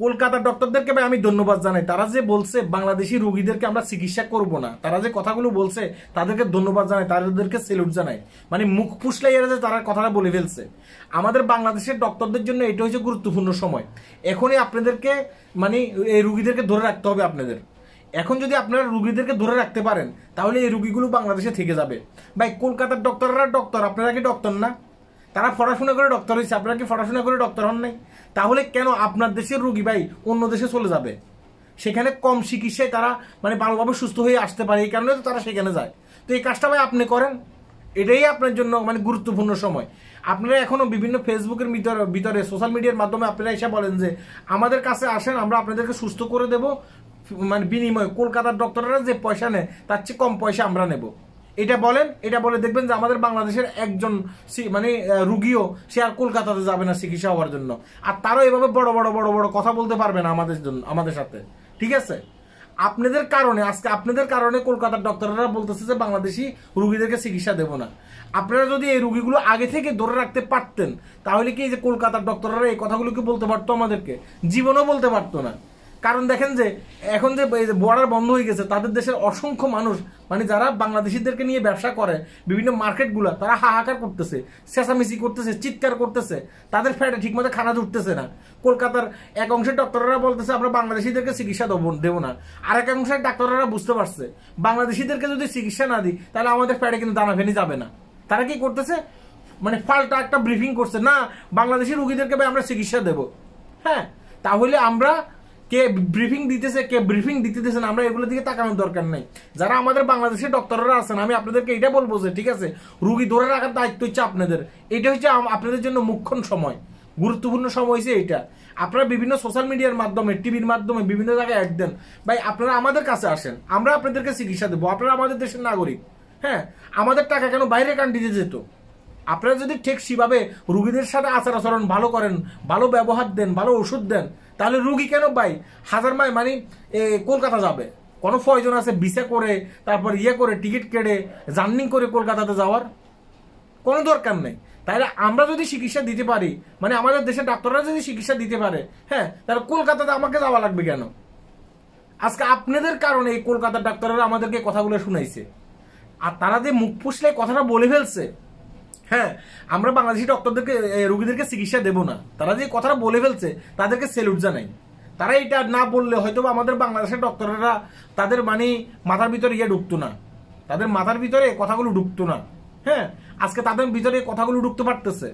কলকাতার ডক্টরদেরকে ভাই আমি ধন্যবাদ জানাই, তারা যে বলছে বাংলাদেশি রোগীদেরকে আমরা চিকিৎসা করব না, তারা যে কথাগুলো বলছে তাদেরকে ধন্যবাদ জানাই, তাদেরকে সেলুট জানাই। মানে মুখ ফুসলাইয়া যে তারা কথাটা বলে ফেলছে। আমাদের বাংলাদেশের ডক্টরদের জন্য এটা হচ্ছে গুরুত্বপূর্ণ সময়। এখনই আপনাদেরকে মানে এই রোগীদেরকে ধরে রাখতে হবে আপনাদের। এখন যদি আপনারা রুগীদেরকে ধরে রাখতে পারেন তাহলে এই রুগীগুলো বাংলাদেশে থেকে যাবে। ভাই কলকাতার ডক্টররা ডক্টর, আপনারা কি ডক্টর না? তারা পড়াশোনা করে ডক্টর হয়েছে, আপনারা কি পড়াশোনা করে ডক্টর হন নাই? তাহলে কেন আপনার দেশের রুগী ভাই অন্য দেশে চলে যাবে? সেখানে কম চিকিৎসায় তারা মানে ভালোভাবে সুস্থ হয়ে আসতে পারে, এই কারণে তো তারা সেখানে যায়। তো এই কাজটা ভাই আপনি করেন, এটাই আপনার জন্য মানে গুরুত্বপূর্ণ সময়। আপনারা এখনো বিভিন্ন ফেসবুকের ভিতরে সোশ্যাল মিডিয়ার মাধ্যমে আপনারা এসে বলেন যে আমাদের কাছে আসেন, আমরা আপনাদেরকে সুস্থ করে দেব, মানে বিনিময়ে কলকাতার ডক্টররা যে পয়সা নেয় তার চেয়ে কম পয়সা আমরা নেব। এটা বলেন, এটা বলে দেখবেন যে আমাদের বাংলাদেশের একজন মানে রুগীও সে আর কলকাতাতে যাবে না চিকিৎসা হওয়ার জন্য। আর তারাও এভাবে বড় বড় বড় বড় কথা বলতে পারবে না আমাদের জন্য, আমাদের সাথে। ঠিক আছে, আপনাদের কারণে আজকে আপনাদের কারণে কলকাতার ডক্টররা বলতেছে যে বাংলাদেশি রুগীদেরকে চিকিৎসা দেব না। আপনারা যদি এই রুগীগুলো আগে থেকে ধরে রাখতে পারতেন তাহলে কি যে কলকাতার ডক্টররা এই কথাগুলো কি বলতে পারতো আমাদেরকে? জীবনও বলতে পারতো না। কারণ দেখেন যে এখন যে বর্ডার বন্ধ হয়ে গেছে, তাদের দেশের অসংখ্য মানুষ মানে যারা বাংলাদেশিদেরকে নিয়ে ব্যবসা করে বিভিন্ন মার্কেটগুলো, তারা হাহাকার করতেছে, চেঁচামেচি করতেছে, চিৎকার করতেছে, তাদের ফ্যাটে ঠিকমতো খানা জুটতেছে না। কলকাতার এক অংশের ডক্টররা বলতেছে আমরা বাংলাদেশিদেরকে চিকিৎসা দেবো না, আর এক অংশের ডাক্তাররা বুঝতে পারছে বাংলাদেশিদেরকে যদি চিকিৎসা না দিই তাহলে আমাদের ফ্যাটে কিন্তু দানা ফেনি যাবে না। তারা কি করতেছে মানে পাল্টা একটা ব্রিফিং করছে, না বাংলাদেশি রুগীদেরকে আমরা চিকিৎসা দেব। হ্যাঁ, তাহলে আমরা কে ব্রিফিং দিতেছে কে ব্রিফিং দিতেছে না আমরা এগুলোর দিকে তাকানোর দরকার নেই। যারা আমাদের বাংলাদেশের ডক্টররা আছেন আমি আপনাদেরকে এটা বলবো যে ঠিক আছে, রুগী ধরে রাখার দায়িত্ব হচ্ছে আপনাদের। এটা হচ্ছে আপনাদের জন্য মুখ্য সময়, গুরুত্বপূর্ণ সময় হচ্ছে এইটা। আপনারা বিভিন্ন সোশ্যাল মিডিয়ার মাধ্যমে, টিভির মাধ্যমে বিভিন্ন জায়গায় অ্যাড দেন, ভাই আপনারা আমাদের কাছে আসেন, আমরা আপনাদেরকে চিকিৎসা দেবো। আপনারা আমাদের দেশের নাগরিক। হ্যাঁ, আমাদের টাকা কেন বাইরে কান্ট্রিতে যেত? আপনারা যদি ঠিক সেভাবে রুগীদের সাথে আচার আচরণ ভালো করেন, ভালো ব্যবহার দেন, ভালো ওষুধ দেন, তাহলে রুগী কেন ভাই হাজার মাইল মানে কলকাতা যাবে? কোনো প্রয়োজন আছে ভিসা করে তারপর করে টিকিট কেটে জার্নি করে কলকাতাতে যাওয়ার? কোনো দরকার নেই। তাহলে আমরা যদি চিকিৎসা দিতে পারি, মানে আমাদের দেশের ডাক্তাররা যদি চিকিৎসা দিতে পারে, হ্যাঁ, তাহলে কলকাতাতে আমাকে যাওয়া লাগবে কেন? আজকে আপনাদের কারণে এই কলকাতার ডাক্তাররা আমাদেরকে কথাগুলো শুনাইছে, আর তারা যে মুখ ফুসলে কথাটা বলে ফেলছে, হ্যাঁ, আমরা বাংলাদেশি ডক্টরদেরকে রোগীদেরকে চিকিৎসা দেব না, তারা যে কথাটা বলে ফেলছে তাদেরকে সেলুট জানাই। তারা এটা না বললে হয়তো আমাদের বাংলাদেশের ডক্টররা তাদের মানে মাথার ভিতরে ঢুকতো না, তাদের মাথার ভিতরে কথাগুলো ঢুকতো না। হ্যাঁ, আজকে তাদের ভিতরে কথাগুলো ঢুকতে পারতেছে।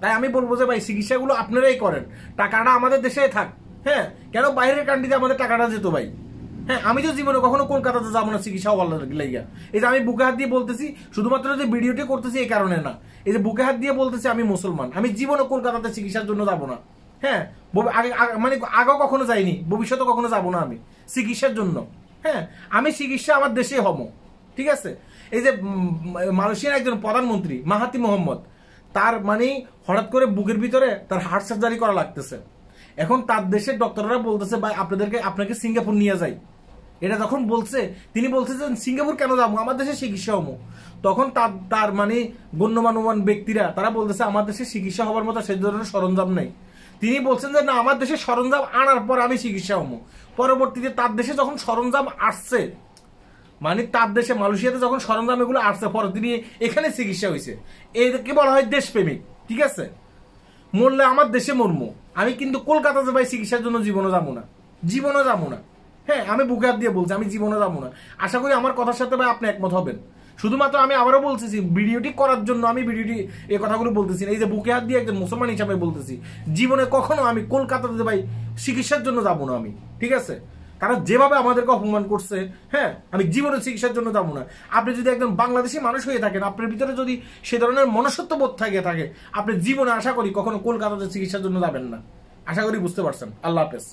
তাই আমি বলবো যে ভাই চিকিৎসাগুলো আপনারাই করেন, টাকাটা আমাদের দেশে থাক। হ্যাঁ, কেন বাইরের কান্ট্রিতে আমাদের টাকাটা যেত ভাই? হ্যাঁ, আমি তো জীবনে কখনো কলকাতাতে যাবো না চিকিৎসা হওয়ার লাইগা। এই যে আমি বুকে হাত দিয়ে বলতেছি, শুধুমাত্র যে ভিডিওটি করতেছি এই কারণে না, এই যে বুকে হাত দিয়ে বলতেছি আমি মুসলমান, আমি জীবনে কলকাতাতে চিকিৎসার জন্য যাবো না। হ্যাঁ, আগে মানে আগেও কখনো যাইনি, ভবিষ্যতে কখনো যাবো না আমি চিকিৎসার জন্য। হ্যাঁ, আমি চিকিৎসা আমার দেশে হবো। ঠিক আছে, এই যে মালয়েশিয়ার একজন প্রধানমন্ত্রী মাহাতি মোহাম্মদ, তার মানে হঠাৎ করে বুকের ভিতরে তার হার্ট সার্জারি করা লাগতেছে। এখন তার দেশের ডক্টররা বলতেছে ভাই আপনাকে সিঙ্গাপুর নিয়ে যাই। এটা যখন বলছে, তিনি বলছে যে সিঙ্গাপুর কেন যাবো, আমার দেশে চিকিৎসা হবো। তখন তার মানে গণ্যমান্য ব্যক্তিরা তারা বলতেছে আমার দেশে চিকিৎসা হওয়ার মতো সেই ধরনের সরঞ্জাম নেই। তিনি বলছেন যে না, আমার দেশে সরঞ্জাম আনার পর আমি চিকিৎসা হবো। পরবর্তীতে তার দেশে যখন সরঞ্জাম আসছে, মানে তার দেশে মালয়েশিয়াতে যখন সরঞ্জাম এগুলো আসছে, পরে তিনি এখানে চিকিৎসা হয়েছে। এদেরকে বলা হয় দেশপ্রেমিক। ঠিক আছে, মরলে আমার দেশে মরমো, আমি কিন্তু কলকাতাতে ভাই চিকিৎসার জন্য জীবনও যাবো না, জীবনও যাবো না। হ্যাঁ, আমি বুকে হাত দিয়ে বলছি আমি জীবনে যাবো না। আশা করি আমার কথার সাথে ভাই আপনি একমত হবেন। শুধুমাত্র আমি আবারও বলতেছি, ভিডিওটি করার জন্য আমি ভিডিওটি এই কথাগুলো বলতেছি, এই যে বুকে হাত দিয়ে একজন মুসলমান হিসাবে বলতেছি, জীবনে কখনো আমি কলকাতাতে ভাই চিকিৎসার জন্য যাবো না আমি। ঠিক আছে, তারা যেভাবে আমাদেরকে অপমান করছে, হ্যাঁ, আমি জীবনে চিকিৎসার জন্য যাবো না। আপনি যদি একজন বাংলাদেশি মানুষ হয়ে থাকেন, আপনার ভিতরে যদি সে ধরনের মনুষ্যত্ব বোধ থাকে, আপনি জীবনে আশা করি কখনো কলকাতাতে চিকিৎসার জন্য যাবেন না। আশা করি বুঝতে পারছেন। আল্লাহ হাফেজ।